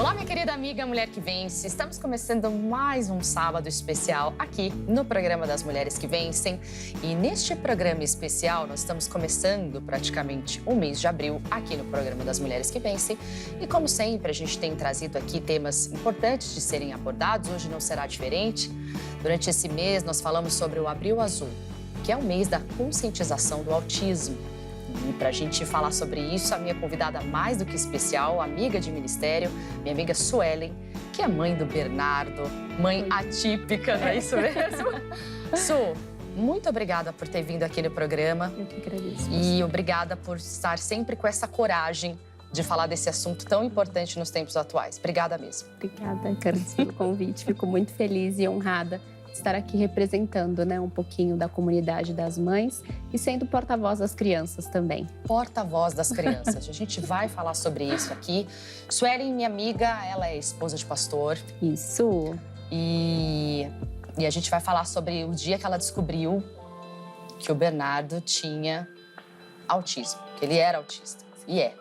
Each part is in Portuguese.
Olá, minha querida amiga Mulher que Vence. Estamos começando mais um sábado especial aqui no programa das Mulheres que Vencem. E neste programa especial, nós estamos começando praticamente o mês de abril aqui no programa das Mulheres que Vencem. E como sempre, a gente tem trazido aqui temas importantes de serem abordados. Hoje não será diferente. Durante esse mês, nós falamos sobre o Abril Azul, que é o mês da conscientização do autismo. E para a gente falar sobre isso, a minha convidada mais do que especial, amiga de ministério, minha amiga Suelen, que é mãe do Bernardo, mãe atípica, não é isso mesmo? Su, muito obrigada por ter vindo aqui no programa. Eu que agradeço. E obrigada por estar sempre com essa coragem de falar desse assunto tão importante nos tempos atuais. Obrigada mesmo. Obrigada, Carlos, pelo convite. Fico muito feliz e honrada de estar aqui representando, um pouquinho da comunidade das mães e sendo porta-voz das crianças também. Porta-voz das crianças. A gente vai falar sobre isso aqui. Suelen, minha amiga, ela é esposa de pastor. Isso. E a gente vai falar sobre o dia que ela descobriu que o Bernardo tinha autismo, que ele era autista. E é.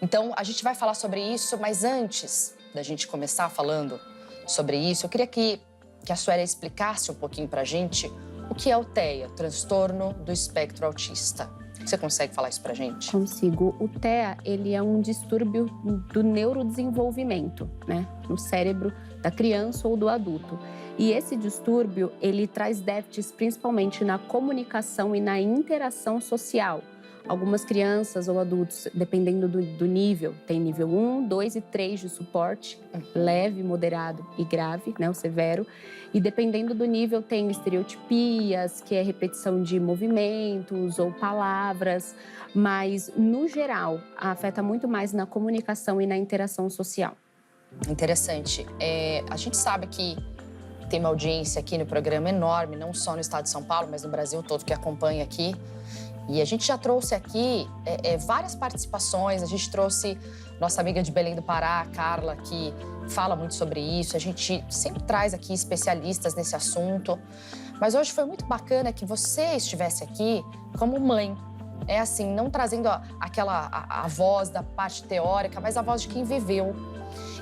Então, a gente vai falar sobre isso, mas antes da gente começar falando sobre isso, eu queria que a Suelen explicasse um pouquinho pra gente o que é o TEA, transtorno do espectro autista. Você consegue falar isso pra gente? Consigo. O TEA, ele é um distúrbio do neurodesenvolvimento, no cérebro da criança ou do adulto. E esse distúrbio, ele traz déficits principalmente na comunicação e na interação social. Algumas crianças ou adultos, dependendo do nível, tem nível 1, 2 e 3 de suporte, leve, moderado e grave, o severo. E dependendo do nível, tem estereotipias, que é repetição de movimentos ou palavras. Mas, no geral, afeta muito mais na comunicação e na interação social. Interessante. A gente sabe que tem uma audiência aqui no programa enorme, não só no estado de São Paulo, mas no Brasil todo que acompanha aqui. E a gente já trouxe aqui várias participações, a gente trouxe nossa amiga de Belém do Pará, a Carla, que fala muito sobre isso. A gente sempre traz aqui especialistas nesse assunto. Mas hoje foi muito bacana que você estivesse aqui como mãe. É assim, não trazendo a voz da parte teórica, mas a voz de quem viveu.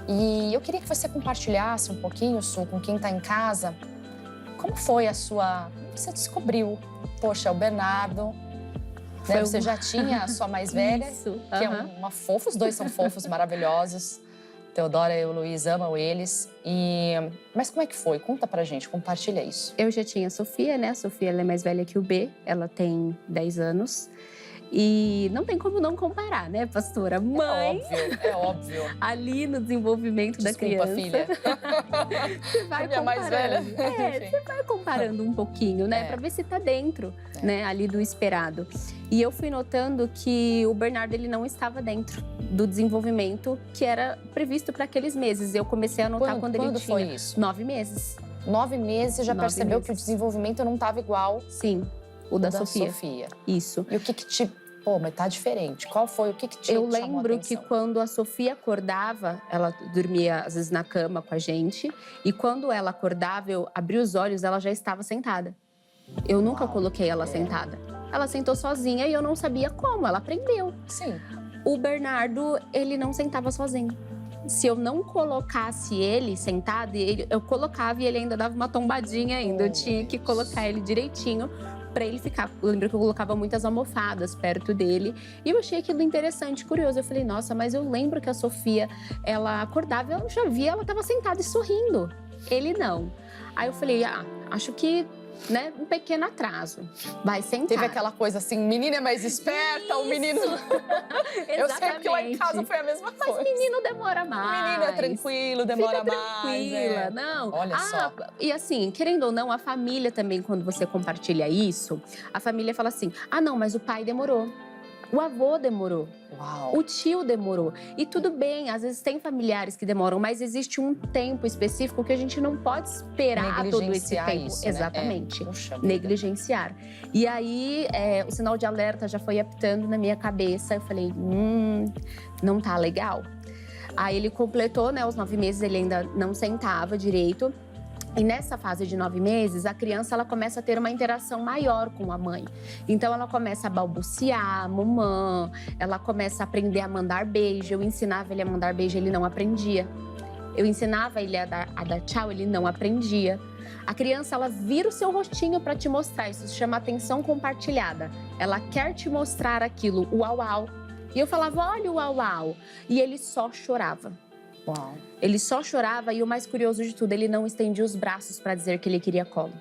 E eu queria que você compartilhasse um pouquinho, Su, com quem está em casa, como foi como você descobriu? Poxa, o Bernardo... Você já tinha a sua mais velha, Isso, que é uma fofa, os dois são fofos, maravilhosos. Teodora e o Luiz amam eles. Mas como é que foi? Conta pra gente, compartilha isso. Eu já tinha a Sofia, A Sofia ela é mais velha que o B, ela tem 10 anos. E não tem como não comparar, pastora? Mãe, é óbvio. Ali no desenvolvimento da criança. Filha. Você vai comparando. Mais velha. Você vai comparando um pouquinho, pra ver se tá dentro, ali do esperado. E eu fui notando que o Bernardo, ele não estava dentro do desenvolvimento que era previsto para aqueles meses. Eu comecei a notar quando ele tinha... Quando foi isso? 9 meses. 9 meses, você já percebeu meses. Que o desenvolvimento não estava igual? Sim, o da Sofia. Isso. E o que te... mas tá diferente. Qual foi? O que te chamou a atenção? Eu lembro que quando a Sofia acordava, ela dormia às vezes na cama com a gente. E quando ela acordava, eu abri os olhos, ela já estava sentada. Eu nunca coloquei ela sentada. Ela sentou sozinha e eu não sabia como, ela aprendeu. Sim. O Bernardo, ele não sentava sozinho. Se eu não colocasse ele sentado, eu colocava e ele ainda dava uma tombadinha ainda. Eu tinha que colocar ele direitinho para ele ficar. Eu lembro que eu colocava muitas almofadas perto dele. E eu achei aquilo interessante, curioso. Eu falei, nossa, mas eu lembro que a Sofia, ela acordava, eu já via, ela estava sentada e sorrindo. Ele não. Aí eu falei, acho que... um pequeno atraso. Vai sentar. Teve aquela coisa assim, menina é mais esperta, o menino... Eu sei que lá em casa foi a mesma coisa. Mas menino demora mais. Menino é tranquilo, demora Fica mais. Tranquila, não. Olha só. E assim, querendo ou não, a família também, quando você compartilha isso, a família fala assim, não, mas o pai demorou. O avô demorou. Uau. O tio demorou. E tudo bem, às vezes tem familiares que demoram, mas existe um tempo específico que a gente não pode esperar todo esse tempo. Isso, Exatamente. Puxa, negligenciar. E aí, o sinal de alerta já foi apitando na minha cabeça. Eu falei, não tá legal. Aí ele completou, os 9 meses, ele ainda não sentava direito. E nessa fase de 9 meses, a criança ela começa a ter uma interação maior com a mãe. Então, ela começa a balbuciar, mamã, ela começa a aprender a mandar beijo. Eu ensinava ele a mandar beijo, ele não aprendia. Eu ensinava ele a dar tchau, ele não aprendia. A criança, ela vira o seu rostinho para te mostrar. Isso se chama atenção compartilhada. Ela quer te mostrar aquilo, o uau-uau. E eu falava, olha o uau-uau. E ele só chorava. Uau. Ele só chorava e o mais curioso de tudo, ele não estendia os braços para dizer que ele queria colo.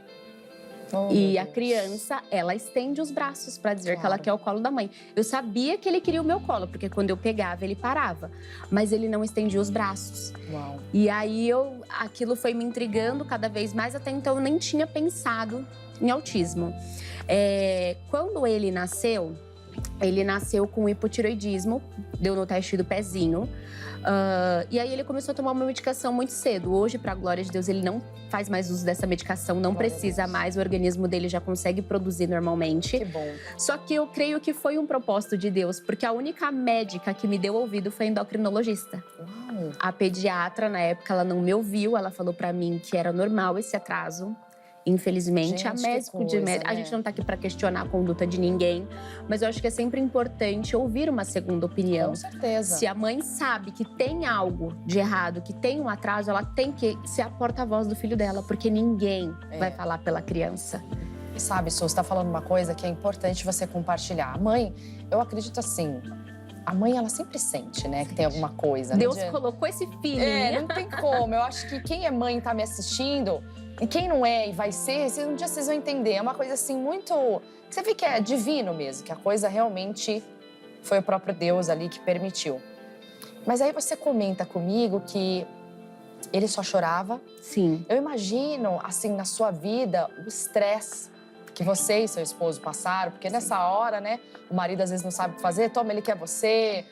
Oh, E meu a Deus. criança, ela estende os braços para dizer que ela Claro. quer o colo da mãe. Eu sabia que ele queria o meu colo, porque quando eu pegava, ele parava. Mas ele não estendia os braços. Uau. E aí, aquilo foi me intrigando cada vez mais. Até então, eu nem tinha pensado em autismo. Quando ele nasceu com hipotireoidismo, deu no teste do pezinho. E aí ele começou a tomar uma medicação muito cedo. Hoje, para a glória de Deus, ele não faz mais uso dessa medicação, não Glória a precisa Deus. mais, o organismo dele já consegue produzir normalmente. Que bom. Só que eu creio que foi um propósito de Deus, porque a única médica que me deu ouvido foi a endocrinologista. Uau. A pediatra, na época, ela não me ouviu, ela falou pra mim que era normal esse atraso. Infelizmente, Gente, que a gente coisa, não tá aqui pra questionar a conduta de ninguém, mas eu acho que é sempre importante ouvir uma segunda opinião. Com certeza. Se a mãe sabe que tem algo de errado, que tem um atraso, ela tem que ser a porta-voz do filho dela, porque ninguém vai falar pela criança. E sabe, Su, você tá falando uma coisa que é importante você compartilhar. A mãe, eu acredito assim, a mãe, ela sempre sente, né, que tem alguma coisa. Deus Não adianta. colocou esse feeling. Não tem como. Eu acho que quem é mãe e tá me assistindo, e quem não é e vai ser, um dia vocês vão entender. É uma coisa assim muito... Você vê que é divino mesmo, que a coisa realmente foi o próprio Deus ali que permitiu. Mas aí você comenta comigo que ele só chorava. Sim. Eu imagino, assim, na sua vida, o estresse que você e seu esposo passaram, porque nessa hora, né, o marido às vezes não sabe o que fazer, toma, ele quer você,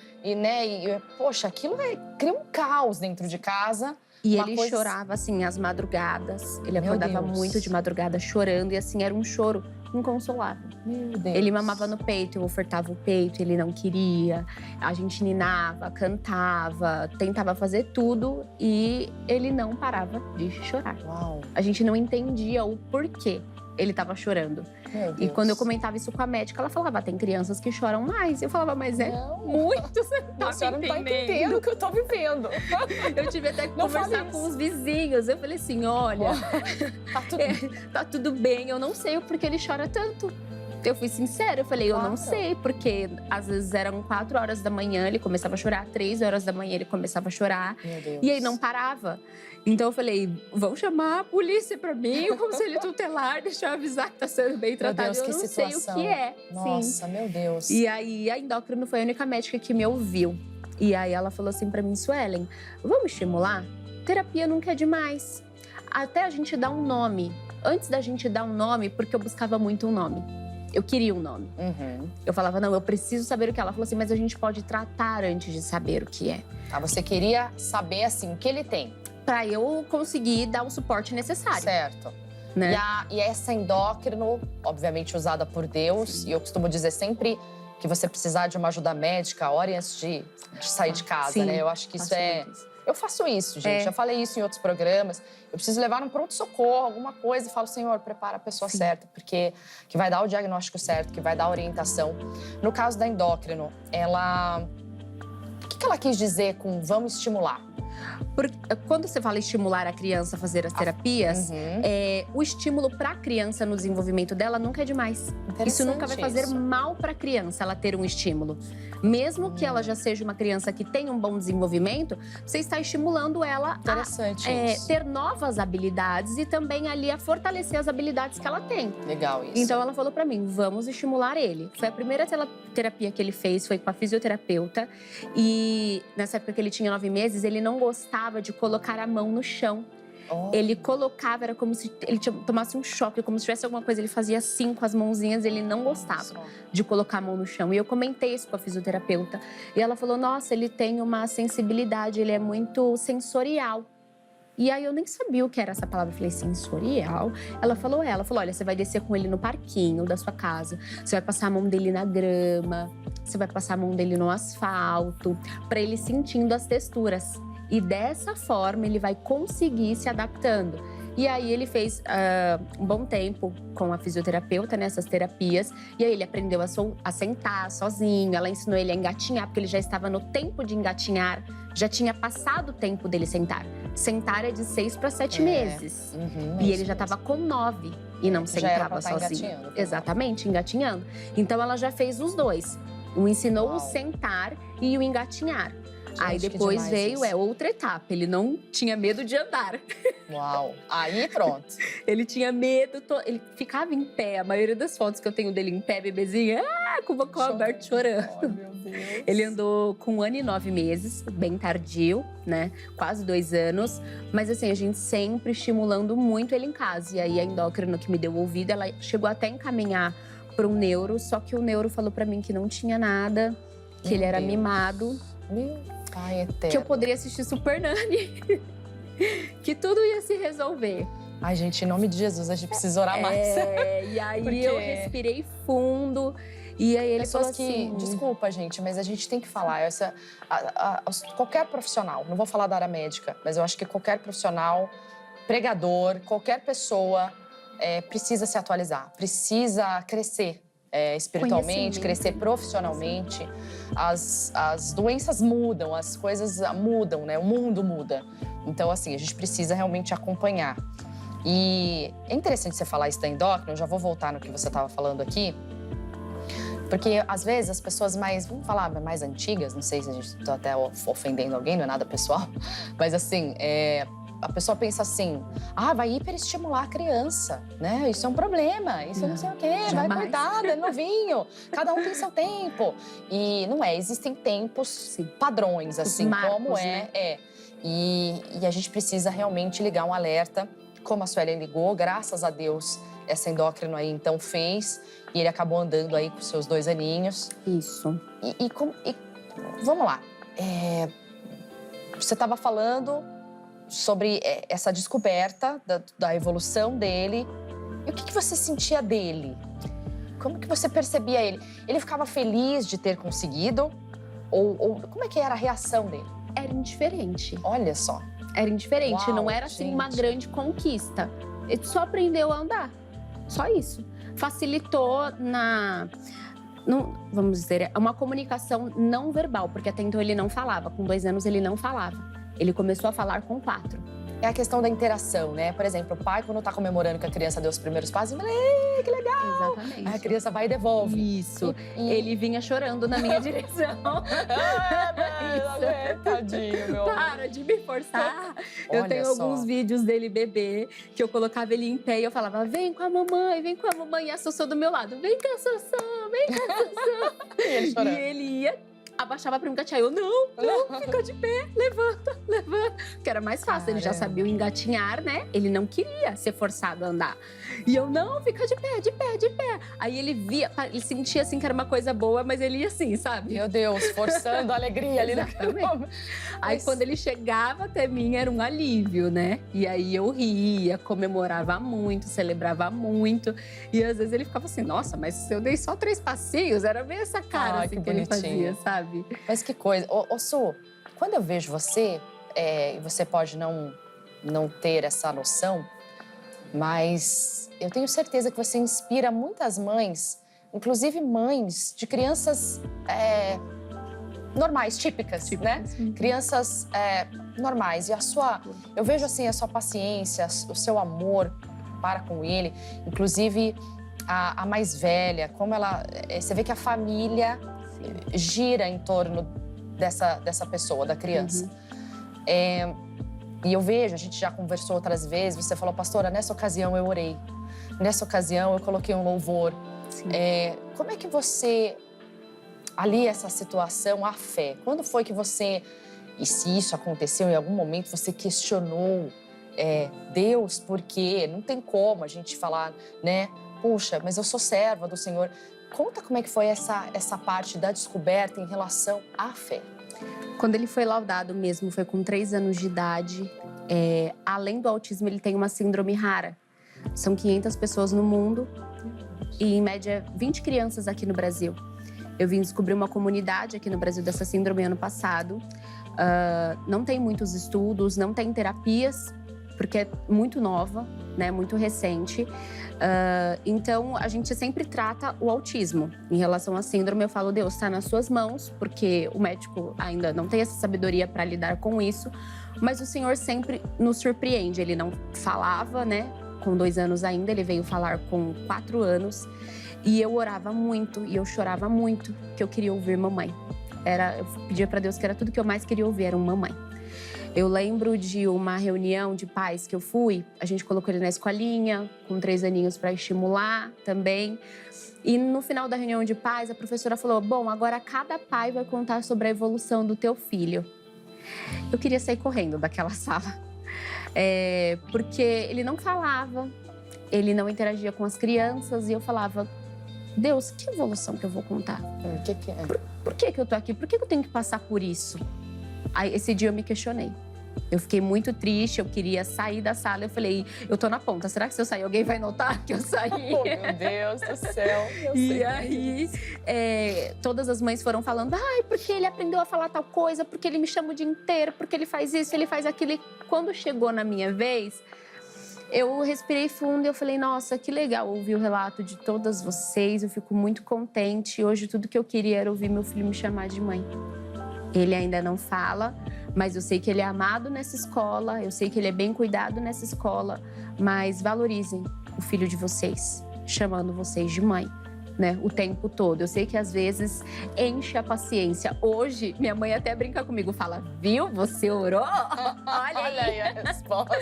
poxa, aquilo cria um caos dentro de casa. E Uma ele coisa- chorava, assim, às madrugadas. Ele Meu acordava Deus. muito de madrugada chorando. E, assim, era um choro inconsolável. Meu Deus. Ele mamava no peito, eu ofertava o peito, ele não queria. A gente ninava, cantava, tentava fazer tudo. E ele não parava de chorar. Uau, A gente não entendia o porquê ele estava chorando. meu Deus. E quando eu comentava isso com a médica, ela falava, tem crianças que choram mais. Eu falava, mas é Não, muito, você não tá a senhora me não tá entendendo. entendendo o que eu tô vivendo. Eu tive até que Não conversar fale com isso. os vizinhos. Eu falei assim, olha, Tá tudo tá tudo bem, eu não sei o porquê ele chora tanto. Eu fui sincera, eu falei, eu não Claro. sei, porque às vezes eram 4 horas da manhã, ele começava a chorar, 3 horas da manhã ele começava a chorar. Meu Deus. E aí não parava. Então eu falei, vão chamar a polícia pra mim, o conselho tutelar, deixa eu avisar que tá sendo bem tratado. Deus, eu que não situação. sei o que é. Sim. Nossa, meu Deus. E aí a endócrino foi a única médica que me ouviu. E aí ela falou assim pra mim, Suelen, vamos estimular? Terapia nunca é demais. Até a gente dar um nome. Antes da gente dar um nome, porque eu buscava muito um nome. Eu queria um nome. Uhum. Eu falava, não, eu preciso saber o que é. Ela falou assim, mas a gente pode tratar antes de saber o que é. Tá, você queria saber, assim, o que ele tem. Pra eu conseguir dar o suporte necessário, Certo. né? E essa endócrino, obviamente usada por Deus, e eu costumo dizer sempre que você precisar de uma ajuda médica, ore antes de sair de casa, Sim, né? Eu acho que isso faço é... muito isso. Eu faço isso, gente. É. Já falei isso em outros programas. Eu preciso levar num pronto-socorro, alguma coisa, e falo, Senhor, prepara a pessoa Sim. certa, porque que vai dar o diagnóstico certo, que vai dar a orientação. No caso da endócrino, ela... O que ela quis dizer com vamos estimular? Quando você fala estimular a criança a fazer as terapias, Uhum. o estímulo para a criança no desenvolvimento dela nunca é demais. Isso nunca vai fazer isso. mal para a criança ela ter um estímulo. Mesmo que ela já seja uma criança que tem um bom desenvolvimento, você está estimulando ela a Interessante isso. ter novas habilidades e também ali a fortalecer as habilidades que ela tem. Legal isso. Então ela falou pra mim, vamos estimular ele. Foi a primeira terapia que ele fez, foi com a fisioterapeuta. E nessa época que ele tinha 9 meses, ele não gostava de colocar a mão no chão. Oh, Ele colocava, era como se ele tomasse um choque, como se tivesse alguma coisa. Ele fazia assim com as mãozinhas, ele não gostava só. de colocar a mão no chão. E eu comentei isso com a fisioterapeuta. E ela falou, nossa, ele tem uma sensibilidade, ele é muito sensorial. E aí eu nem sabia o que era essa palavra. Eu falei, sensorial? Ela falou, olha, você vai descer com ele no parquinho da sua casa. Você vai passar a mão dele na grama. Você vai passar a mão dele no asfalto. Pra ele sentindo as texturas. E dessa forma ele vai conseguir se adaptando. E aí ele fez um bom tempo com a fisioterapeuta, nessas terapias. E aí ele aprendeu a sentar sozinho, ela ensinou ele a engatinhar, porque ele já estava no tempo de engatinhar. Já tinha passado o tempo dele sentar. Sentar é de 6 para 7 meses. E ele já estava com 9 e não sentava sozinho. Exatamente, engatinhando. Então ela já fez os dois. Ensinou o sentar e o engatinhar. Aí depois veio outra etapa. Ele não tinha medo de andar. Uau! Aí pronto. Ele tinha medo, ele ficava em pé. A maioria das fotos que eu tenho dele em pé, bebezinho, com o boca aberto, chorando. Oh, meu Deus. Ele andou com 1 ano e 9 meses, bem tardio, né? Quase 2 anos. Mas assim, a gente sempre estimulando muito ele em casa. E aí a endócrina que me deu o ouvido, ela chegou até a encaminhar para um neuro. Só que o neuro falou para mim que não tinha nada, que ele era mimado. Meu pai eterno. Que eu poderia assistir Super Nanny. Que tudo ia se resolver. Ai, gente, em nome de Jesus, a gente precisa orar mais. E aí eu respirei fundo. E aí ele falou assim... Desculpa, gente, mas a gente tem que falar. Qualquer profissional, não vou falar da área médica, mas eu acho que qualquer profissional, pregador, qualquer pessoa precisa se atualizar, precisa crescer. Espiritualmente, crescer profissionalmente. As doenças mudam, as coisas mudam, né? O mundo muda. Então, assim, a gente precisa realmente acompanhar. E é interessante você falar isso da endócrina, eu já vou voltar no que você estava falando aqui. Porque, às vezes, as pessoas vamos falar, mais antigas, não sei se a gente está até ofendendo alguém, não é nada pessoal, mas, assim, a pessoa pensa assim, vai hiperestimular a criança, né? Isso é um problema, isso não sei o quê, vai, coitada, é novinho. Cada um tem seu tempo. E não existem tempos padrões, assim, marcos, como né? E a gente precisa realmente ligar um alerta, como a Suelen ligou, graças a Deus, essa endócrina aí, então, fez. E ele acabou andando aí com seus 2 aninhos. Isso. E vamos lá. Você estava falando sobre essa descoberta da evolução dele. E o que você sentia dele? Como que você percebia ele? Ele ficava feliz de ter conseguido? Ou como é que era a reação dele? Era indiferente. Olha só. Era indiferente, Uau, não era assim gente. uma grande conquista. Ele só aprendeu a andar, só isso. Facilitou vamos dizer, uma comunicação não verbal, porque até então ele não falava. Com 2 anos ele não falava. Ele começou a falar com 4. É a questão da interação, né? Por exemplo, o pai, quando tá comemorando que a criança deu os primeiros passos, ele fala, que legal! Exatamente. Aí a criança vai e devolve. Isso. Ele vinha chorando na minha direção. Isso. Tadinho, meu amor. Para de me forçar. Eu tenho alguns vídeos dele bebê, que eu colocava ele em pé e eu falava, vem com a mamãe, vem com a mamãe. E a Sossô do meu lado, vem com a Sossô, vem com a Sossô. E ele chorando. E ele ia... abaixava pra me engatinhar. Eu, não, fica de pé, levanta. Que era mais fácil, ele já sabia o engatinhar, né? Ele não queria ser forçado a andar. E eu, não, fica de pé. Aí ele via, ele sentia assim que era uma coisa boa, mas ele ia assim, sabe? Meu Deus, forçando a alegria ali naquele momento. Aí quando ele chegava até mim, era um alívio, né? E aí eu ria, comemorava muito, celebrava muito. E às vezes ele ficava assim, nossa, mas se eu dei só 3 passinhos, era bem essa cara assim, que ele fazia, sabe? Mas que coisa. Ô, Su, quando eu vejo você, e você pode não ter essa noção, mas eu tenho certeza que você inspira muitas mães, inclusive mães de crianças normais, típicas, né? Crianças normais. E eu vejo assim a sua paciência, o seu amor para com ele, inclusive a mais velha, como ela... Você vê que a família gira em torno dessa pessoa, da criança. E eu vejo, a gente já conversou outras vezes, você falou, pastora, nessa ocasião eu orei. Nessa ocasião eu coloquei um louvor. Como é que você alia essa situação à fé? Quando foi que você, e se isso aconteceu em algum momento, você questionou Deus, por quê? Não tem como a gente falar, né? Puxa, mas eu sou serva do Senhor. Conta como é que foi essa parte da descoberta em relação à fé. Quando ele foi laudado mesmo, foi com 3 anos de idade. Além do autismo, ele tem uma síndrome rara. São 500 pessoas no mundo e, em média, 20 crianças aqui no Brasil. Eu vim descobrir uma comunidade aqui no Brasil dessa síndrome ano passado. Não tem muitos estudos, não tem terapias porque é muito nova, né? Muito recente. Então, a gente sempre trata o autismo. Em relação à síndrome, eu falo, Deus, está nas suas mãos, porque o médico ainda não tem essa sabedoria para lidar com isso. Mas o Senhor sempre nos surpreende. Ele não falava, né? Com 2 anos ainda, ele veio falar com 4 anos. E eu orava muito, e eu chorava muito, que eu queria ouvir mamãe. Eu pedia para Deus que era tudo que eu mais queria ouvir, era uma mamãe. Eu lembro de uma reunião de pais que eu fui, a gente colocou ele na escolinha, com 3 aninhos para estimular também. E no final da reunião de pais, a professora falou, bom, agora cada pai vai contar sobre a evolução do teu filho. Eu queria sair correndo daquela sala, porque ele não falava, ele não interagia com as crianças, e eu falava, Deus, que evolução que eu vou contar? O que é? Por que eu tô aqui? Por que eu tenho que passar por isso? Aí, esse dia eu me questionei. Eu fiquei muito triste, eu queria sair da sala. Eu falei, eu tô na ponta, será que se eu sair alguém vai notar que eu saí? Oh, meu Deus do céu. E aí, todas as mães foram falando, ai, porque ele aprendeu a falar tal coisa, porque ele me chama o dia inteiro, porque ele faz isso, ele faz aquilo. E quando chegou na minha vez, eu respirei fundo e eu falei, nossa, que legal ouvir o relato de todas vocês. Eu fico muito contente. Hoje, tudo que eu queria era ouvir meu filho me chamar de mãe. Ele ainda não fala, mas eu sei que ele é amado nessa escola, eu sei que ele é bem cuidado nessa escola, mas valorizem o filho de vocês, chamando vocês de mãe, né, o tempo todo. Eu sei que às vezes enche a paciência. Hoje, minha mãe até brinca comigo, fala, viu, você orou? Olha aí a resposta.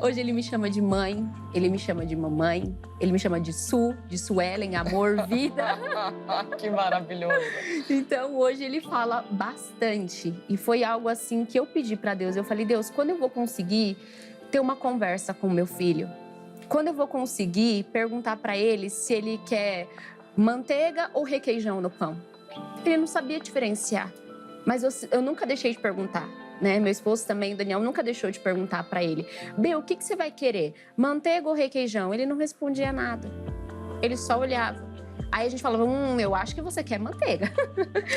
Hoje ele me chama de mãe, ele me chama de mamãe, ele me chama de Suelen, amor, vida. Que maravilhoso. Então, hoje ele fala bastante. E foi algo assim que eu pedi para Deus. Eu falei, Deus, quando eu vou conseguir ter uma conversa com meu filho? Quando eu vou conseguir perguntar para ele se ele quer manteiga ou requeijão no pão? Ele não sabia diferenciar. Mas eu nunca deixei de perguntar. Né? Meu esposo também, o Daniel, nunca deixou de perguntar para ele. Bê, o que você vai querer? Manteiga ou requeijão? Ele não respondia nada. Ele só olhava. Aí a gente falava, eu acho que você quer manteiga.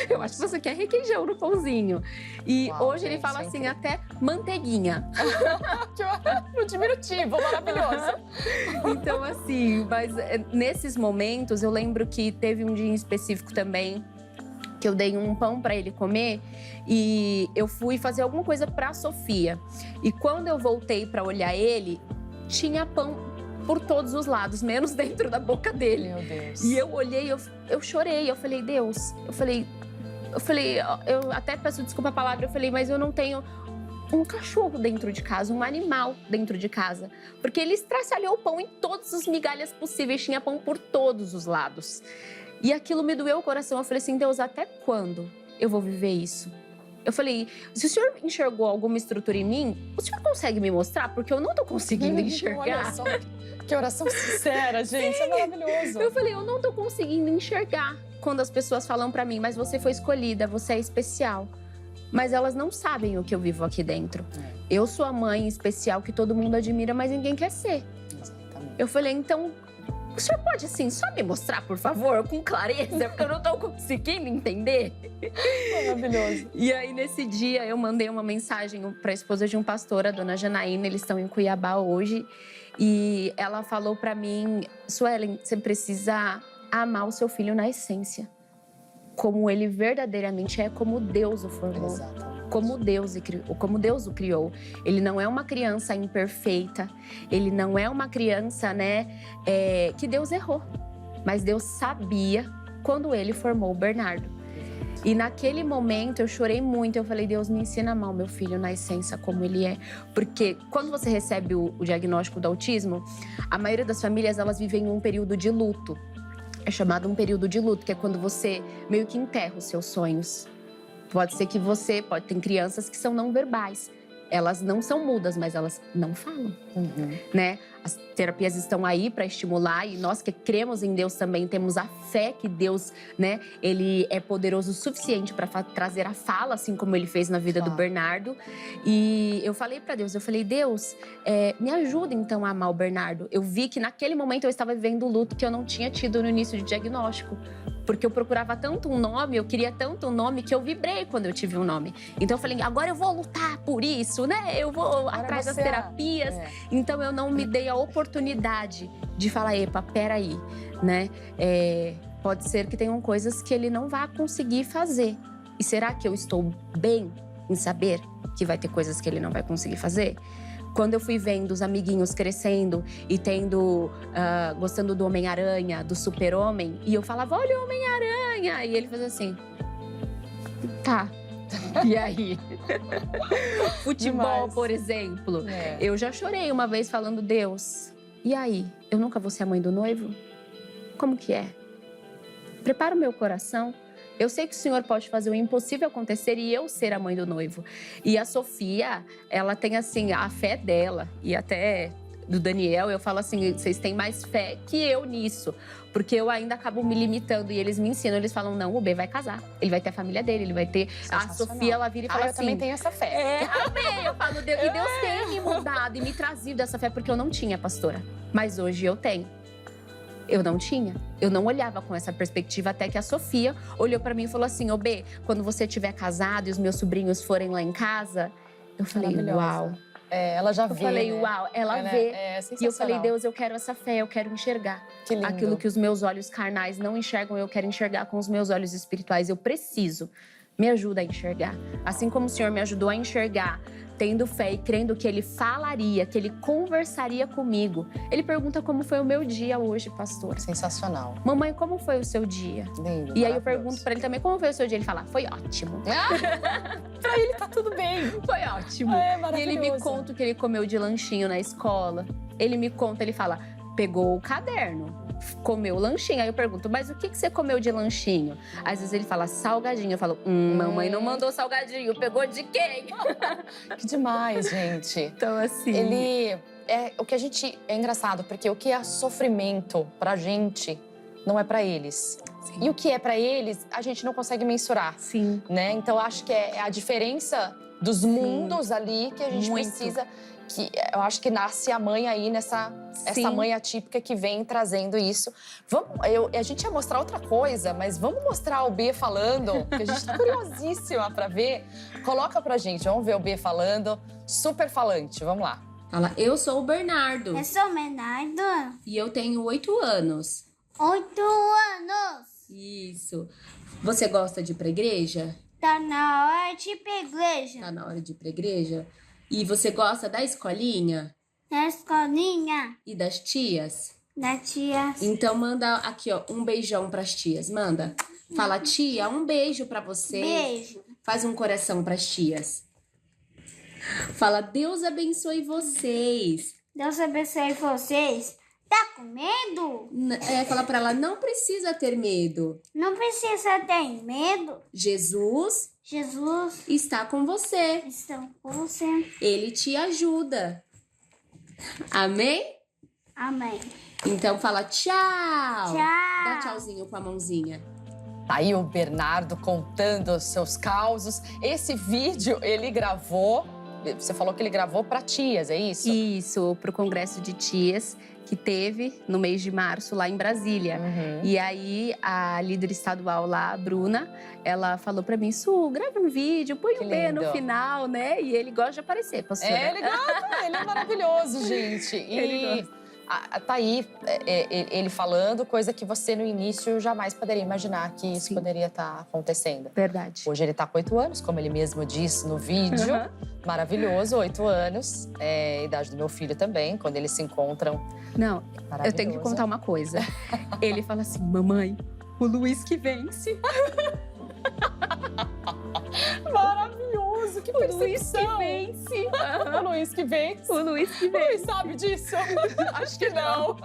Eu acho que você quer requeijão no pãozinho. E Uau, hoje ele fala assim, até manteiguinha. Que diminutivo, maravilhoso. Então assim, mas nesses momentos, eu lembro que teve um dia em específico também, que eu dei um pão para ele comer e eu fui fazer alguma coisa para a Sofia. E quando eu voltei para olhar ele, tinha pão por todos os lados, menos dentro da boca dele. Meu Deus. E eu olhei, eu chorei, eu falei, Deus, eu até peço desculpa a palavra, eu falei, mas eu não tenho um cachorro dentro de casa, um animal dentro de casa. Porque ele estraçalhou o pão em todas as migalhas possíveis, tinha pão por todos os lados. E aquilo me doeu o coração. Eu falei assim, Deus, até quando eu vou viver isso? Eu falei, se o senhor enxergou alguma estrutura em mim, o senhor consegue me mostrar? Porque eu não tô conseguindo enxergar. Olha só, que oração sincera, gente. Sim. É maravilhoso. Eu falei, eu não tô conseguindo enxergar. Quando as pessoas falam pra mim, mas você foi escolhida, você é especial. Mas elas não sabem o que eu vivo aqui dentro. Eu sou a mãe especial que todo mundo admira, mas ninguém quer ser. Exatamente. Eu falei, então, o senhor pode, assim, só me mostrar, por favor, com clareza, porque eu não tô conseguindo entender. Maravilhoso. E aí, nesse dia, eu mandei uma mensagem para a esposa de um pastor, a dona Janaína, eles estão em Cuiabá hoje. E ela falou para mim, Suelen, você precisa amar o seu filho na essência. Como ele verdadeiramente é, como Deus o formou. Exatamente. Como Deus o criou. Ele não é uma criança imperfeita. Ele não é uma criança, né, que Deus errou. Mas Deus sabia quando ele formou o Bernardo. E naquele momento eu chorei muito. Eu falei, Deus, me ensina a amar o meu filho na essência como ele é. Porque quando você recebe o diagnóstico do autismo, a maioria das famílias, elas vivem um período de luto. É chamado um período de luto, que é quando você meio que enterra os seus sonhos. Pode ser que tem crianças que são não verbais. Elas não são mudas, mas elas não falam, né? As terapias estão aí para estimular e nós que cremos em Deus também temos a fé que Deus, né? Ele é poderoso o suficiente para trazer a fala, assim como ele fez na vida do Bernardo. E eu falei para Deus, Deus, me ajuda então a amar o Bernardo. Eu vi que naquele momento eu estava vivendo o luto que eu não tinha tido no início do diagnóstico. Porque eu procurava tanto um nome, eu queria tanto um nome, que eu vibrei quando eu tive um nome. Então eu falei, agora eu vou lutar por isso, né? Eu vou atrás das terapias. Então eu não me dei a oportunidade de falar, epa, peraí, né? Pode ser que tenham coisas que ele não vá conseguir fazer. E será que eu estou bem em saber que vai ter coisas que ele não vai conseguir fazer? Quando eu fui vendo os amiguinhos crescendo e gostando do Homem-Aranha, do Super-Homem, e eu falava, olha o Homem-Aranha! E ele fazia assim, tá, e aí? Futebol, Demais. por exemplo. Eu já chorei uma vez falando, Deus, e aí? Eu nunca vou ser a mãe do noivo? Como que é? Prepara o meu coração. Eu sei que o Senhor pode fazer o impossível acontecer e eu ser a mãe do noivo. E a Sofia, ela tem, assim, a fé dela. E até do Daniel, eu falo assim, vocês têm mais fé que eu nisso. Porque eu ainda acabo me limitando e eles me ensinam. Eles falam, não, o B vai casar. Ele vai ter a família dele, ele vai ter... A Sofia, ela vira e fala eu assim... também tenho essa fé. Amém! Eu falo, Deus, e Deus tem me mudado e me trazido essa fé. Porque eu não tinha, pastora. Mas hoje eu tenho. Eu não tinha. Eu não olhava com essa perspectiva até que a Sofia olhou pra mim e falou assim, ô B, quando você estiver casado e os meus sobrinhos forem lá em casa, eu falei, uau. Ela já vê, Eu falei, né? uau, ela vê. E eu falei, Deus, eu quero essa fé, eu quero enxergar. Que lindo. Aquilo que os meus olhos carnais não enxergam, eu quero enxergar com os meus olhos espirituais. Eu preciso. Me ajuda a enxergar. Assim como o Senhor me ajudou a enxergar, tendo fé e crendo que Ele falaria, que Ele conversaria comigo. Ele pergunta como foi o meu dia hoje, pastor. Sensacional. Mamãe, como foi o seu dia? Lindo, e aí eu pergunto pra ele também, como foi o seu dia? Ele fala, foi ótimo. Pra ele tá tudo bem. Foi ótimo. E ele me conta o que ele comeu de lanchinho na escola. Ele me conta, ele fala, pegou o caderno, comeu o lanchinho. Aí eu pergunto, mas o que você comeu de lanchinho? Às vezes ele fala salgadinho. Eu falo, mamãe não mandou salgadinho, pegou de quem? Que demais, gente. Então, assim... o que a gente... É engraçado, porque o que é sofrimento pra gente não é pra eles. Sim. E o que é pra eles, a gente não consegue mensurar. Sim. Né? Então, acho que é a diferença dos mundos ali que a gente precisa... Eu acho que nasce a mãe aí essa mãe atípica que vem trazendo isso. A gente ia mostrar outra coisa, mas vamos mostrar o B falando, que a gente tá curiosíssima pra ver. Coloca pra gente, vamos ver o B falando. Super falante, vamos lá. Fala, eu sou o Bernardo. Eu sou o Bernardo. E eu tenho 8 anos. 8 anos. Isso. Você gosta de ir pra igreja? Tá na hora de ir pra igreja. Tá na hora de ir pra igreja? E você gosta da escolinha? Da escolinha. E das tias? Das tias. Então manda aqui, ó, um beijão pras tias. Manda. Fala, tia, um beijo pra você. Beijo. Faz um coração pras tias. Fala, Deus abençoe vocês. Deus abençoe vocês. Tá com medo? Fala pra ela, não precisa ter medo. Não precisa ter medo. Jesus está com você. Estão com você. Ele te ajuda. Amém? Amém. Então fala tchau. Tchau. Dá tchauzinho com a mãozinha. Aí o Bernardo contando os seus causos. Esse vídeo ele gravou... Você falou que ele gravou para tias, é isso? Isso, para o Congresso de Tias, que teve no mês de março lá em Brasília. E aí, a líder estadual lá, a Bruna, ela falou para mim, Su, grave um vídeo, põe o B no final, né? E ele gosta de aparecer, pastora. Ele gosta, ele é maravilhoso, gente. Ele gosta. Tá aí ele falando, coisa que você no início jamais poderia imaginar que isso poderia estar acontecendo. Verdade. Hoje ele tá com 8 anos, como ele mesmo disse no vídeo. Maravilhoso, 8 anos. Idade do meu filho também, quando eles se encontram. Não, eu tenho que contar uma coisa. Ele fala assim, mamãe, o Luiz que vence. Maravilhoso, que percepção. O Luiz que vence. O Luiz que vence. O Luiz que O vence. Luiz sabe disso? Acho que não.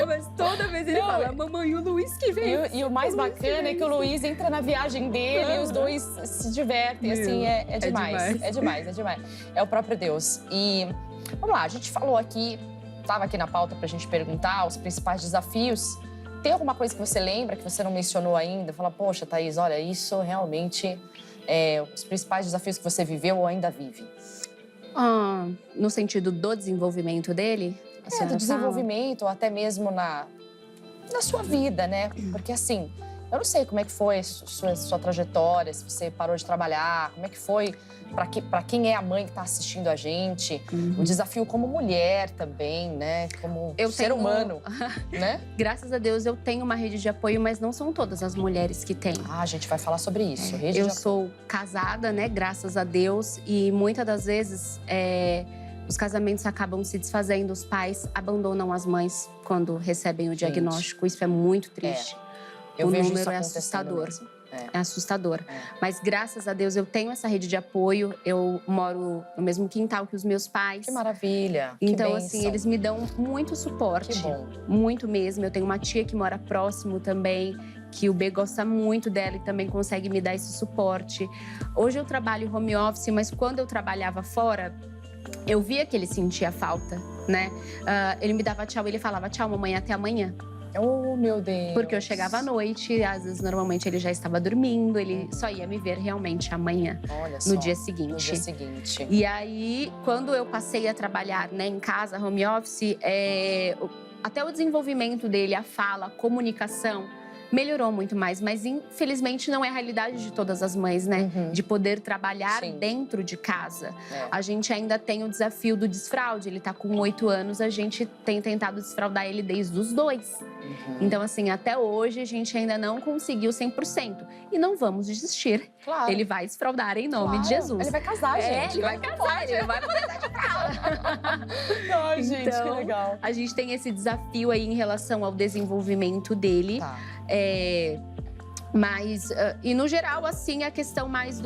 Mas toda vez ele fala, mamãe, o Luiz que vence. E o mais bacana é que o Luiz entra na viagem dele e os dois se divertem, assim, é demais. É demais, é demais. É o próprio Deus. E, vamos lá, a gente falou aqui, estava aqui na pauta pra gente perguntar os principais desafios. Tem alguma coisa que você lembra, que você não mencionou ainda? Fala, poxa, Thaís, olha, isso realmente é os principais desafios que você viveu ou ainda vive. No sentido do desenvolvimento dele? Do desenvolvimento, ou até mesmo na sua vida, né? Porque, assim, Eu não sei como é que foi sua trajetória, se você parou de trabalhar, como é que foi para quem é a mãe que está assistindo a gente, o desafio como mulher também, né? Como ser humano, né? Graças a Deus eu tenho uma rede de apoio, mas não são todas as mulheres que têm. Ah, a gente vai falar sobre isso. Eu sou casada, né? Graças a Deus, e muitas das vezes os casamentos acabam se desfazendo, os pais abandonam as mães quando recebem o diagnóstico. Isso é muito triste. Eu o vejo número isso é assustador. mesmo. É assustador. Mas graças a Deus eu tenho essa rede de apoio. Eu moro no mesmo quintal que os meus pais. Que maravilha. Então, que assim, eles me dão muito suporte. Que bom. Muito mesmo. Eu tenho uma tia que mora próximo também, que o B gosta muito dela e também consegue me dar esse suporte. Hoje eu trabalho home office, mas quando eu trabalhava fora, eu via que ele sentia falta, né? Ele me dava tchau e ele falava tchau, mamãe, até amanhã. Oh, meu Deus. Porque eu chegava à noite, às vezes, normalmente, ele já estava dormindo. Ele só ia me ver realmente amanhã, no dia seguinte. No dia seguinte. E aí, quando eu passei a trabalhar, né, em casa, home office, até o desenvolvimento dele, a fala, a comunicação, melhorou muito mais. Mas, infelizmente, não é a realidade de todas as mães, né? De poder trabalhar dentro de casa. A gente ainda tem o desafio do desfraude. Ele tá com 8 anos, a gente tem tentado desfraudar ele desde os 2. Então, assim, até hoje, a gente ainda não conseguiu 100%. E não vamos desistir. Claro. Ele vai desfraudar em nome de Jesus. Ele vai casar, gente. Ele vai casar, ele não vai poder dar de fralda. Ai, gente, então, que legal. A gente tem esse desafio aí em relação ao desenvolvimento dele. Tá. Mas, e no geral, assim, a questão mais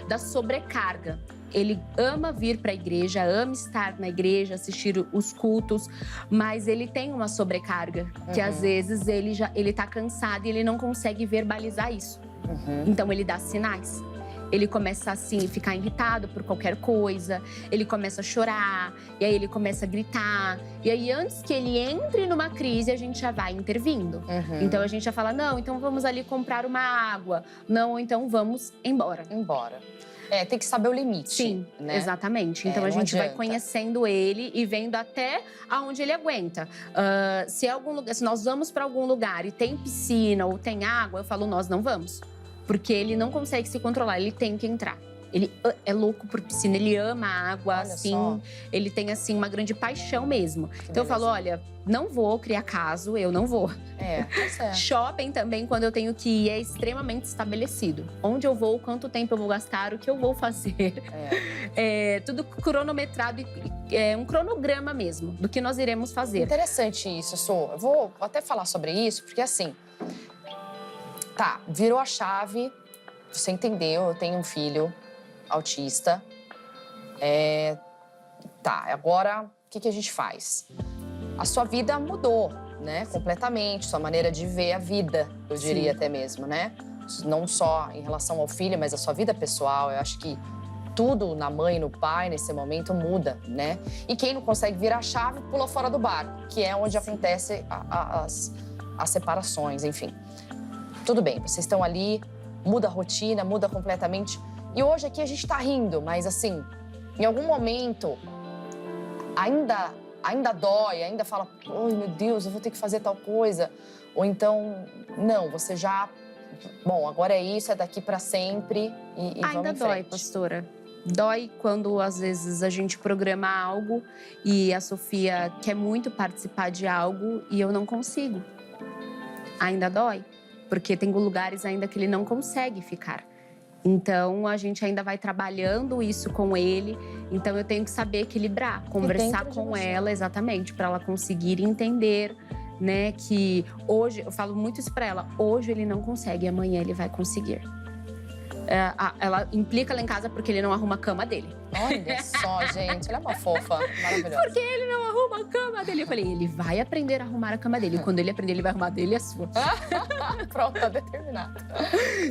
da sobrecarga. Ele ama vir para a igreja, ama estar na igreja, assistir os cultos, mas ele tem uma sobrecarga, que às vezes ele tá cansado e ele não consegue verbalizar isso. Então ele dá sinais. Ele começa assim, ficar irritado por qualquer coisa, ele começa a chorar, e aí ele começa a gritar. E aí, antes que ele entre numa crise, a gente já vai intervindo. Então a gente já fala, não, então vamos ali comprar uma água. Não, então vamos embora. Tem que saber o limite. Sim, né? Exatamente. Então a gente vai conhecendo ele e vendo até aonde ele aguenta. Se nós vamos para algum lugar e tem piscina ou tem água, eu falo, nós não vamos. Porque ele não consegue se controlar, ele tem que entrar. Ele é louco por piscina, ele ama a água, Olha assim. só. Ele tem, assim, uma grande paixão mesmo. Então eu falo, olha, não vou criar caso, eu não vou. Tá certo. Shopping também, quando eu tenho que ir, é extremamente estabelecido. Onde eu vou, quanto tempo eu vou gastar, o que eu vou fazer. Tudo cronometrado e um cronograma mesmo do que nós iremos fazer. Interessante isso, Su. Eu vou até falar sobre isso, porque assim… Tá, virou a chave, você entendeu, eu tenho um filho autista. Agora o que a gente faz? A sua vida mudou, né? Completamente, sua maneira de ver a vida, eu diria até mesmo, né? Não só em relação ao filho, mas a sua vida pessoal. Eu acho que tudo na mãe e no pai, nesse momento, muda, né? E quem não consegue virar a chave, pula fora do barco, que é onde acontecem as separações, enfim. Tudo bem, vocês estão ali, muda a rotina, muda completamente. E hoje aqui a gente tá rindo, mas assim, em algum momento, ainda dói, ainda fala, ai meu Deus, eu vou ter que fazer tal coisa. Ou então, não, você já, bom, agora é isso, é daqui pra sempre e vamos em frente. Ainda dói, pastora. Dói quando, às vezes, a gente programa algo e a Sofia quer muito participar de algo e eu não consigo. Ainda dói. Porque tem lugares ainda que ele não consegue ficar. Então, a gente ainda vai trabalhando isso com ele. Então, eu tenho que saber equilibrar, conversar com ela, exatamente, para ela conseguir entender, né, que hoje, eu falo muito isso para ela, hoje ele não consegue, amanhã ele vai conseguir. Ela implica lá em casa porque ele não arruma a cama dele. Olha só, gente, ela é uma fofa, maravilhosa. Porque ele não arruma a cama dele. Eu falei, ele vai aprender a arrumar a cama dele. E quando ele aprender, ele vai arrumar a dele e a sua. Pronto, tá determinado.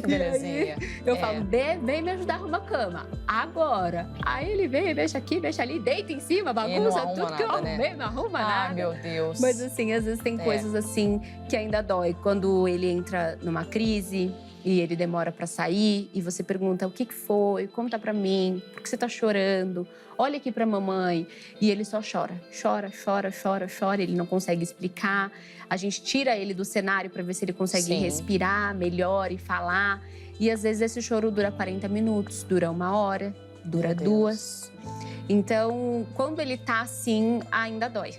Que belezinha. Eu falo, vem me ajudar a arrumar a cama. Agora. Aí ele vem, mexe aqui, mexe ali, deita em cima, bagunça tudo que eu arrumei, não arruma nada. Ai, meu Deus. Mas assim, às vezes tem coisas assim que ainda dói. Quando ele entra numa crise… e ele demora para sair, e você pergunta: o que foi? Conta para mim, por que você tá chorando? Olha aqui para mamãe. E ele só chora, ele não consegue explicar. A gente tira ele do cenário para ver se ele consegue respirar melhor e falar. E às vezes esse choro dura 40 minutos, dura 1 hora, dura 2. Então, quando ele tá assim, ainda dói.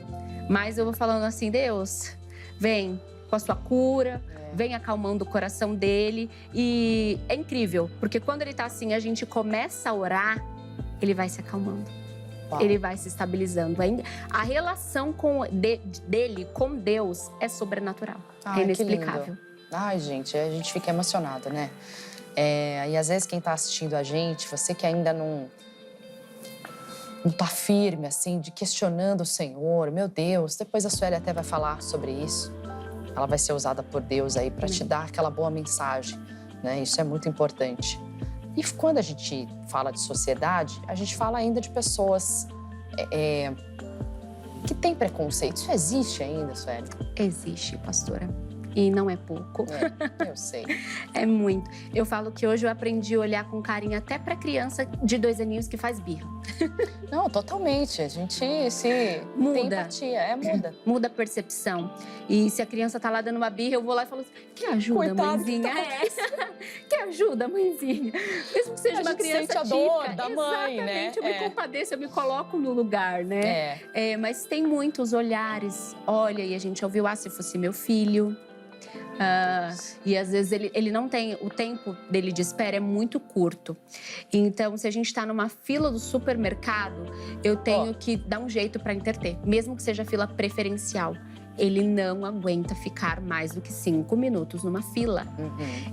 Mas eu vou falando assim: Deus, vem com a sua cura, vem acalmando o coração dele. E é incrível, porque quando ele tá assim, a gente começa a orar, ele vai se acalmando. Uau. Ele vai se estabilizando. A relação dele com Deus é sobrenatural, é inexplicável. Ai, gente, a gente fica emocionada, né? E às vezes quem tá assistindo a gente, você que ainda não tá firme, assim, de questionando o Senhor, meu Deus, depois a Sueli até vai falar sobre isso. Ela vai ser usada por Deus aí para te dar aquela boa mensagem, né? Isso é muito importante. E quando a gente fala de sociedade, a gente fala ainda de pessoas que têm preconceito. Isso existe ainda, Sueli? Existe, pastora. E não é pouco. Eu sei. É muito. Eu falo que hoje eu aprendi a olhar com carinho até pra criança de 2 aninhos que faz birra. Não, totalmente. A gente muda. Tem empatia, muda. Muda a percepção. E se a criança tá lá dando uma birra, eu vou lá e falo assim: quer ajuda, coitado, mãezinha? Quer ajuda, mãezinha? Mesmo que seja uma criança sente a dor da mãe, né? Exatamente, eu me compadeço, eu me coloco no lugar, né? Mas tem muitos olhares. Olha, e a gente ouviu: se fosse meu filho. E às vezes ele não tem, o tempo dele de espera é muito curto. Então, se a gente tá numa fila do supermercado, eu tenho que dar um jeito para interter, mesmo que seja fila preferencial. Ele não aguenta ficar mais do que 5 minutos numa fila.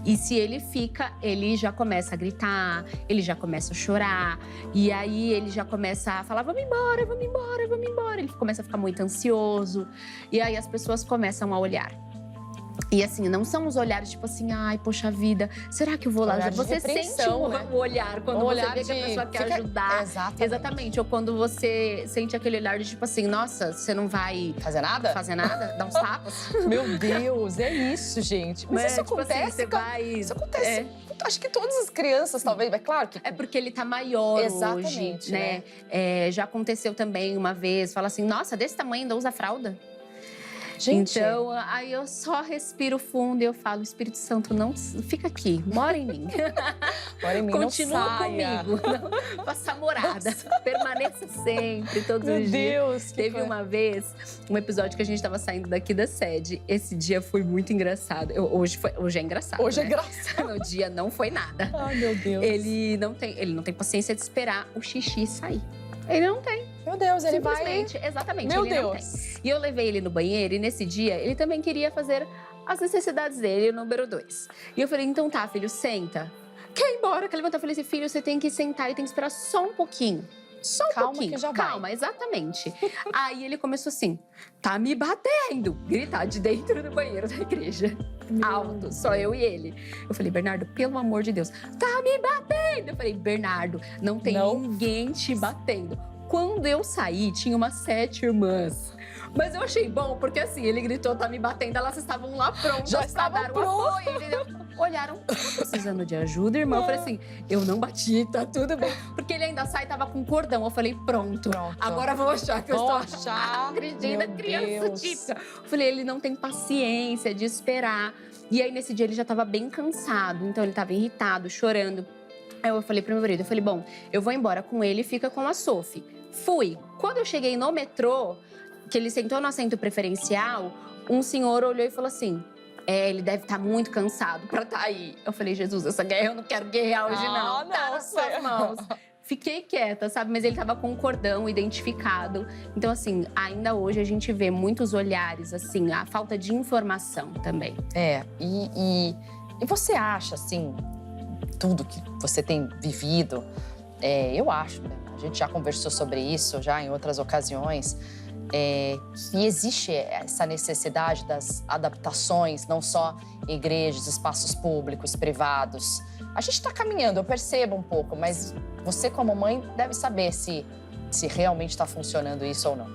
E se ele fica, ele já começa a gritar, ele já começa a chorar. E aí ele já começa a falar: vamos embora, vamos embora, vamos embora. Ele começa a ficar muito ansioso. E aí as pessoas começam a olhar. E assim, não são os olhares tipo assim: ai, poxa vida, será que eu vou lá? Você sente o olhar quando você vê que a pessoa quer ajudar. Exatamente. Ou quando você sente aquele olhar de tipo assim: nossa, você não vai fazer nada? Dar uns tapas? Meu Deus, é isso, gente. Mas isso tipo acontece, assim, você vai... Isso acontece. Acho que todas as crianças, talvez, é claro que... É porque ele tá maior hoje, né? Já aconteceu também uma vez, fala assim: nossa, desse tamanho ainda usa fralda? Gente. Então, aí eu só respiro fundo e eu falo: Espírito Santo, não fica aqui, mora em mim. Mora em mim, continua comigo, não faça morada, permaneça sempre, todos os dias. Meu Deus! Teve uma vez, um episódio que a gente tava saindo daqui da sede. Esse dia foi muito engraçado. Hoje é engraçado. Hoje né? é engraçado. No dia não foi nada. Ai, meu Deus. Ele não tem paciência de esperar o xixi sair. Ele não tem. Meu Deus, ele vai... Exatamente, Meu ele Deus. Não tem. E eu levei ele no banheiro e nesse dia ele também queria fazer as necessidades dele, o número 2. E eu falei: então tá, filho, senta. Quer ir embora? Quer levantar? Eu falei assim: filho, você tem que sentar e tem que esperar só um pouquinho. Só um pouquinho. Que já vai. Calma, exatamente. Aí ele começou assim: tá me batendo. Gritar de dentro do banheiro da igreja. Alto, só eu e ele. Eu falei: Bernardo, pelo amor de Deus, tá me batendo. Eu falei: Bernardo, não tem ninguém te batendo. Quando eu saí, tinha umas 7 irmãs. Mas eu achei bom, porque assim, ele gritou: tá me batendo, elas estavam lá prontas. Já estavam prontas. Olharam: tá precisando de ajuda, irmã? Eu falei assim: eu não bati, tá tudo bem. Porque ele ainda sai, tava com cordão. Eu falei: pronto. Agora vou achar que eu estou agredindo a criança típica. Eu falei: ele não tem paciência de esperar. E aí, nesse dia, ele já tava bem cansado. Então, ele tava irritado, chorando. Aí eu falei pro meu marido, eu falei: bom, eu vou embora com ele e fica com a Sophie. Fui. Quando eu cheguei no metrô, que ele sentou no assento preferencial, um senhor olhou e falou assim: ele deve estar muito cansado pra estar aí. Eu falei: Jesus, essa guerra eu não quero guerrear hoje não. Tá nas suas mãos. Fiquei quieta, sabe? Mas ele tava com um cordão identificado. Então, assim, ainda hoje a gente vê muitos olhares, assim, a falta de informação também. E você acha, assim, tudo que você tem vivido, eu acho, né? A gente já conversou sobre isso já em outras ocasiões, que existe essa necessidade das adaptações, não só em igrejas, espaços públicos, privados. A gente está caminhando, eu percebo um pouco, mas você como mãe deve saber se realmente está funcionando isso ou não.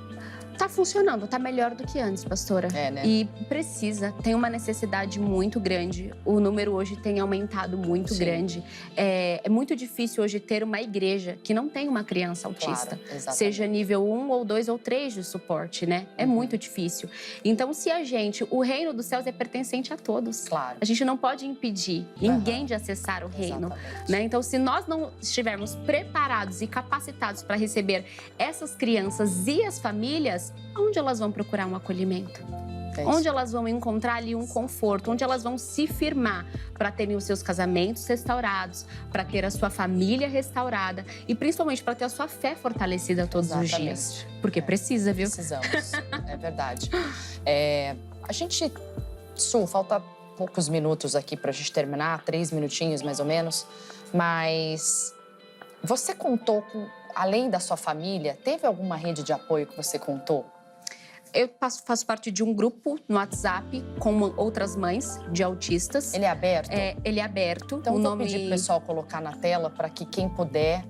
tá funcionando, tá melhor do que antes, pastora. É, né? E precisa, tem uma necessidade muito grande. O número hoje tem aumentado muito Sim. grande. É muito difícil hoje ter uma igreja que não tem uma criança autista. Claro, exatamente. Seja nível 1 ou 2 ou 3 de suporte, né? É muito difícil. Então, se o reino dos céus é pertencente a todos. Claro. A gente não pode impedir ninguém de acessar o reino. Exatamente. Né? Então, se nós não estivermos preparados e capacitados para receber essas crianças e as famílias, onde elas vão procurar um acolhimento? É isso. Onde elas vão encontrar ali um conforto? Onde elas vão se firmar para terem os seus casamentos restaurados, para ter a sua família restaurada e principalmente para ter a sua fé fortalecida todos os dias? Porque precisa, viu? Precisamos, é verdade. A gente, Su, falta poucos minutos aqui pra gente terminar, 3 minutinhos mais ou menos, mas você contou com, além da sua família, teve alguma rede de apoio que você contou? Eu faço parte de um grupo no WhatsApp com outras mães de autistas. Ele é aberto? Ele é aberto. Então, o vou nome pedir pro pessoal colocar na tela para que quem puder...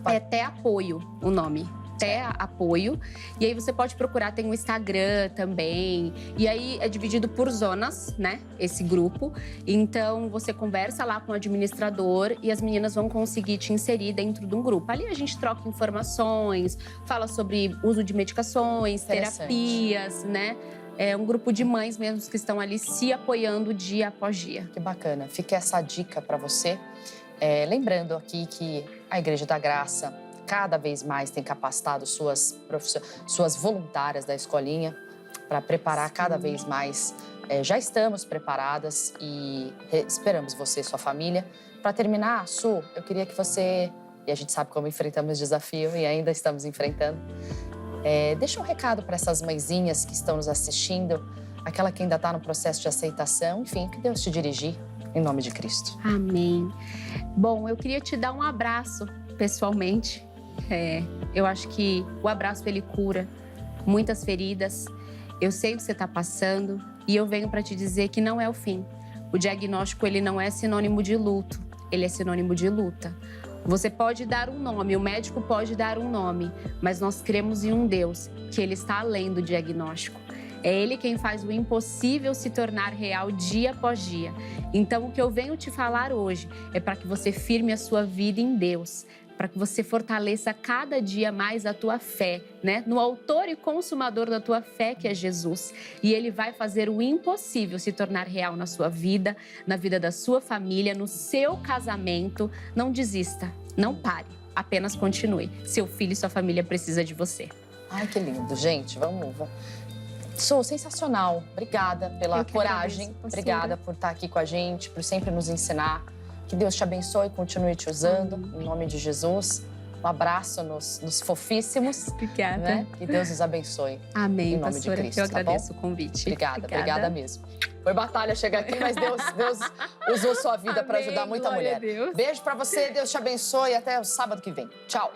é Té Apoio, o nome. Té Apoio. E aí você pode procurar, tem o Instagram também. E aí é dividido por zonas, né? Esse grupo. Então você conversa lá com o administrador e as meninas vão conseguir te inserir dentro de um grupo. Ali a gente troca informações, fala sobre uso de medicações, terapias, né? É um grupo de mães mesmo que estão ali se apoiando dia após dia. Que bacana. Fica essa dica para você. Lembrando aqui que a Igreja da Graça cada vez mais tem capacitado suas voluntárias da escolinha para preparar cada vez mais. Já estamos preparadas e esperamos você e sua família. Para terminar, Su, eu queria que você, e a gente sabe como enfrentamos desafio e ainda estamos enfrentando, deixa um recado para essas mãezinhas que estão nos assistindo, aquela que ainda está no processo de aceitação, enfim, que Deus te dirigir, em nome de Cristo. Amém. Bom, eu queria te dar um abraço pessoalmente. Eu acho que o abraço, ele cura muitas feridas. Eu sei o que você está passando e eu venho para te dizer que não é o fim. O diagnóstico, ele não é sinônimo de luto, ele é sinônimo de luta. Você pode dar um nome, o médico pode dar um nome, mas nós cremos em um Deus que ele está além do diagnóstico. É Ele quem faz o impossível se tornar real dia após dia. Então, o que eu venho te falar hoje é para que você firme a sua vida em Deus, para que você fortaleça cada dia mais a tua fé, né? No autor e consumador da tua fé, que é Jesus. E Ele vai fazer o impossível se tornar real na sua vida, na vida da sua família, no seu casamento. Não desista, não pare, apenas continue. Seu filho e sua família precisam de você. Ai, que lindo, gente. Vamos. Sou sensacional. Obrigada pela coragem. Obrigada por estar aqui com a gente, por sempre nos ensinar. Que Deus te abençoe e continue te usando, em nome de Jesus. Um abraço nos fofíssimos. Obrigada. Né? Que Deus nos abençoe. Amém, em nome pastora. de Cristo, Eu agradeço tá bom? o convite. Obrigada mesmo. Foi batalha chegar aqui, mas Deus usou sua vida para ajudar muita mulher. Deus. Beijo para você, Deus te abençoe e até o sábado que vem. Tchau.